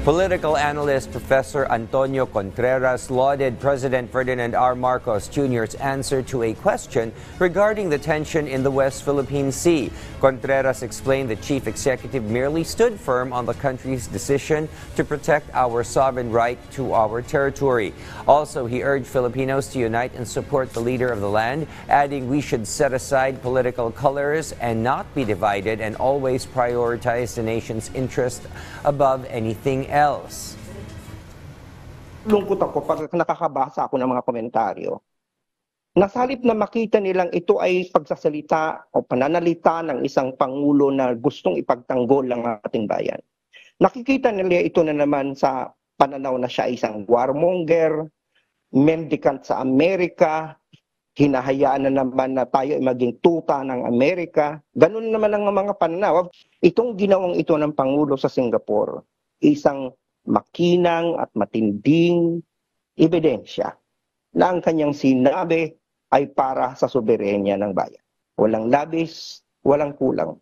Political analyst Professor Antonio Contreras lauded President Ferdinand R. Marcos Jr.'s answer to a question regarding the tension in the West Philippine Sea. Contreras explained the chief executive merely stood firm on the country's decision to protect our sovereign right to our territory. Also, he urged Filipinos to unite and support the leader of the land, adding we should set aside political colors and not be divided and always prioritize the nation's interest above anything else. Lungkot ako pag nakakabasa ako ng mga komentaryo. Nasalip na makita nilang ito ay pagsasalita o pananalita ng isang pangulo na gustong ipagtanggol ang ating bayan. Nakikita nila ito na naman sa pananaw na siya isang warmonger, mendicant sa Amerika, hinahayaan na naman na tayo ay maging tuta ng Amerika. Ganun naman ang mga pananaw. Itong ginawang ito ng Pangulo sa Singapore, isang makinang at matinding ebidensya na ang kanyang sinabi ay para sa soberenya ng bayan. Walang labis, walang kulang.